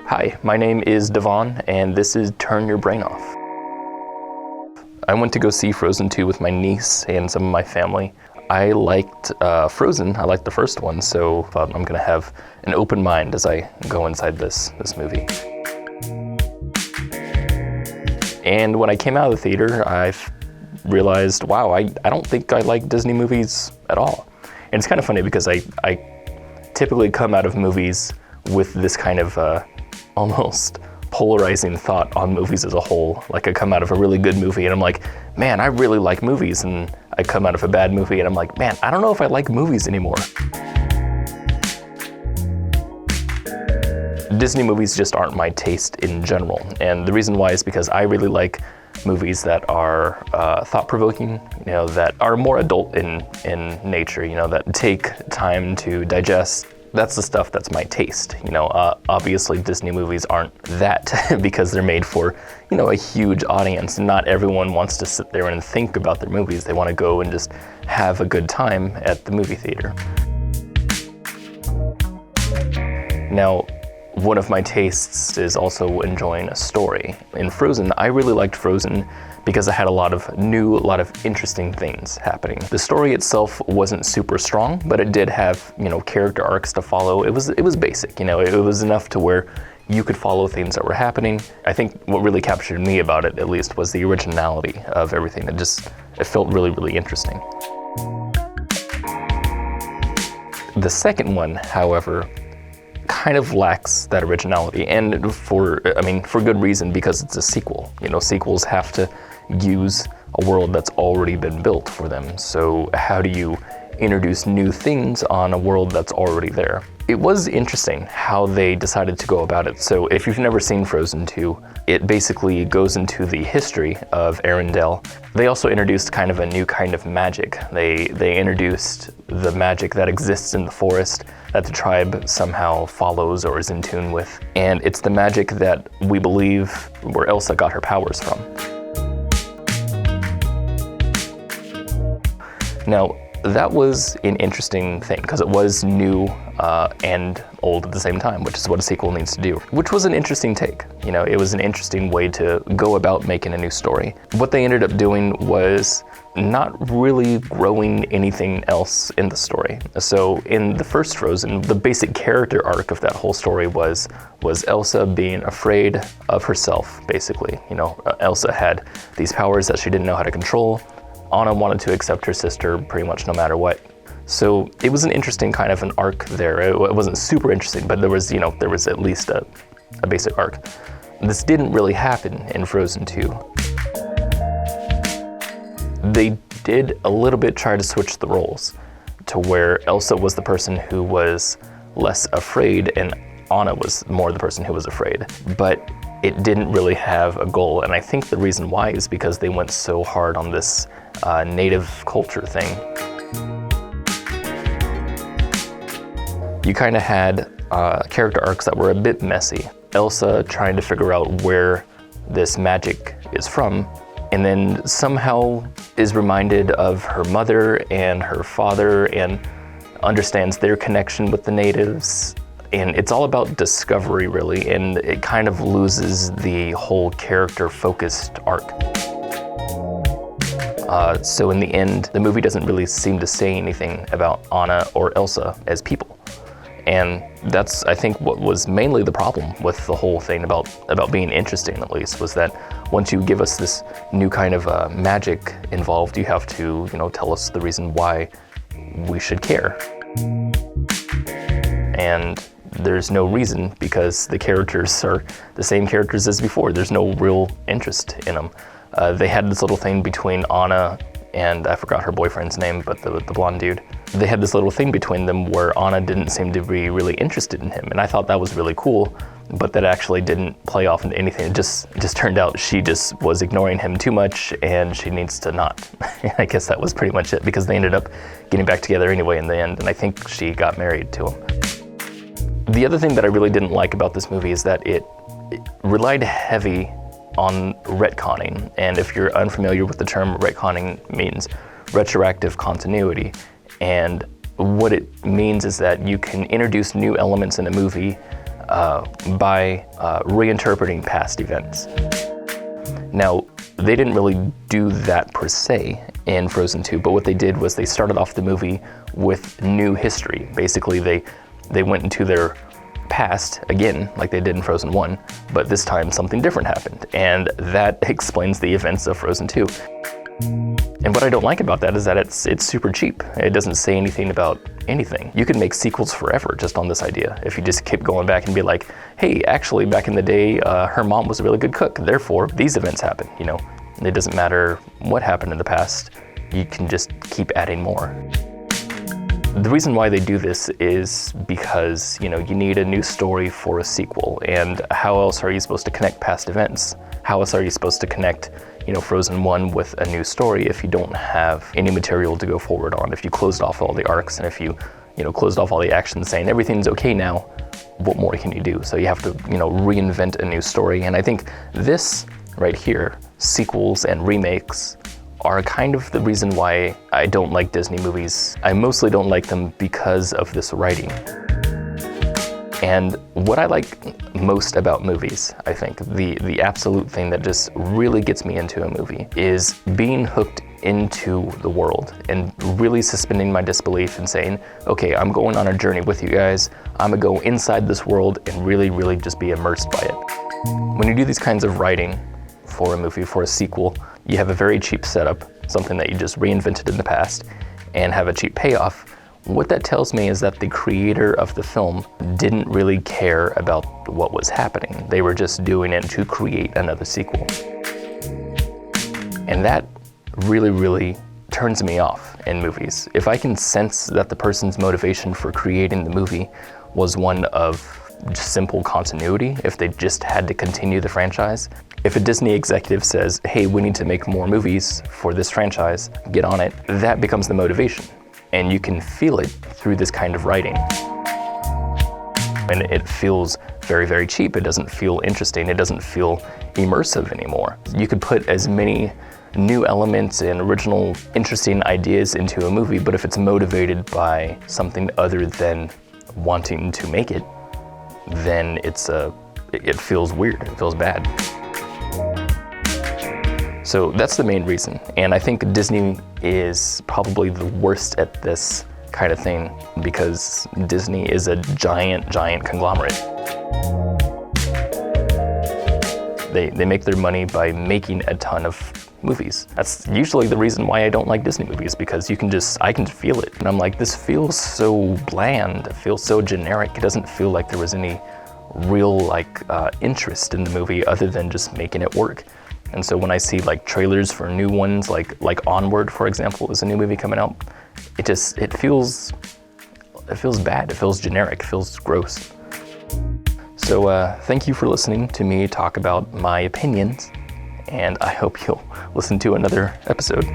Hi, my name is Devon, and this is Turn Your Brain Off. I went to go see Frozen 2 with my niece and some of my family. I liked Frozen, I liked the first one, so I'm gonna have an open mind as I go inside this movie. And when I came out of the theater, I realized, wow, I don't think I like Disney movies at all. And it's kind of funny because I typically come out of movies with this kind of almost polarizing thought on movies as a whole. Like I come out of a really good movie and I'm like, man, I really like movies. And I come out of a bad movie and I'm like, man, I don't know if I like movies anymore. Disney movies just aren't my taste in general. And the reason why is because I really like movies that are thought-provoking, that are more adult in nature, that take time to digest. That's the stuff that's my taste. Obviously Disney movies aren't that because they're made for, a huge audience. Not everyone wants to sit there and think about their movies. They want to go and just have a good time at the movie theater. Now, one of my tastes is also enjoying a story. In Frozen, I really liked Frozen because I had a lot of interesting things happening. The story itself wasn't super strong, but it did have, character arcs to follow. It was basic, it was enough to where you could follow things that were happening. I think what really captured me about it, at least, was the originality of everything. It felt really, really interesting. The second one, however, kind of lacks that originality, and for good reason, because it's a sequel. Sequels have to use a world that's already been built for them. So how do you introduce new things on a world that's already there? It was interesting how they decided to go about it. So if you've never seen Frozen 2, it basically goes into the history of Arendelle. They also introduced kind of a new kind of magic. They introduced the magic that exists in the forest that the tribe somehow follows or is in tune with. And it's the magic that we believe where Elsa got her powers from. Now, that was an interesting thing because it was new and old at the same time, which is what a sequel needs to do, which was an interesting take. It was an interesting way to go about making a new story. What they ended up doing was not really growing anything else in the story. So in the first Frozen, the basic character arc of that whole story was Elsa being afraid of herself, basically. Elsa had these powers that she didn't know how to control. Anna wanted to accept her sister pretty much no matter what. So it was an interesting kind of an arc there. It wasn't super interesting, but there was at least a basic arc. This didn't really happen in Frozen 2. They did a little bit try to switch the roles to where Elsa was the person who was less afraid and Anna was more the person who was afraid. But it didn't really have a goal, and I think the reason why is because they went so hard on this native culture thing. You kind of had character arcs that were a bit messy. Elsa trying to figure out where this magic is from, and then somehow is reminded of her mother and her father and understands their connection with the natives. And it's all about discovery, really, and it kind of loses the whole character-focused arc. So in the end, the movie doesn't really seem to say anything about Anna or Elsa as people. And that's, I think, what was mainly the problem with the whole thing about being interesting, at least, was that once you give us this new kind of magic involved, you have to, tell us the reason why we should care. And there's no reason because the characters are the same characters as before. There's no real interest in them. They had this little thing between Anna and I forgot her boyfriend's name, but the blonde dude. They had this little thing between them where Anna didn't seem to be really interested in him, and I thought that was really cool, but that actually didn't play off into anything. It just turned out she just was ignoring him too much and she needs to not. I guess that was pretty much it because they ended up getting back together anyway in the end, and I think she got married to him. The other thing that I really didn't like about this movie is that it relied heavy on retconning, and if you're unfamiliar with the term, retconning means retroactive continuity, and what it means is that you can introduce new elements in a movie by reinterpreting past events. Now, they didn't really do that per se in Frozen 2, but what they did was they started off the movie with new history. Basically, they went into their past again, like they did in Frozen 1, but this time something different happened, and that explains the events of Frozen 2. And what I don't like about that is that it's super cheap. It doesn't say anything about anything. You could make sequels forever just on this idea. If you just keep going back and be like, hey, actually back in the day, her mom was a really good cook, therefore these events happen, you know? It doesn't matter what happened in the past, you can just keep adding more. The reason why they do this is because, you know, you need a new story for a sequel, and how else are you supposed to connect past events? How else are you supposed to connect, you know, Frozen 1 with a new story if you don't have any material to go forward on? If you closed off all the arcs, and if you know, closed off all the action saying everything's okay now, what more can you do? So you have to, you know, reinvent a new story. And I think this right here, sequels and remakes, are kind of the reason why I don't like Disney movies. I mostly don't like them because of this writing. And what I like most about movies, I think, the absolute thing that just really gets me into a movie is being hooked into the world and really suspending my disbelief and saying, okay, I'm going on a journey with you guys. I'm gonna go inside this world and really, really just be immersed by it. When you do these kinds of writing for a movie, for a sequel, you have a very cheap setup, something that you just reinvented in the past, and have a cheap payoff. What that tells me is that the creator of the film didn't really care about what was happening. They were just doing it to create another sequel. And that really, really turns me off in movies. If I can sense that the person's motivation for creating the movie was one of just simple continuity, if they just had to continue the franchise. If a Disney executive says, hey, we need to make more movies for this franchise, get on it, that becomes the motivation. And you can feel it through this kind of writing. And it feels very, very cheap. It doesn't feel interesting. It doesn't feel immersive anymore. You could put as many new elements and original, interesting ideas into a movie, but if it's motivated by something other than wanting to make it, then it feels weird, it feels bad. So that's the main reason. And I think Disney is probably the worst at this kind of thing because Disney is a giant, giant conglomerate. They make their money by making a ton of movies. That's usually the reason why I don't like Disney movies, because I can feel it. And I'm like, this feels so bland, it feels so generic. It doesn't feel like there was any real interest in the movie other than just making it work. And so when I see like trailers for new ones, like Onward, for example, is a new movie coming out, it feels bad, it feels generic, it feels gross. So thank you for listening to me talk about my opinions, and I hope you'll listen to another episode.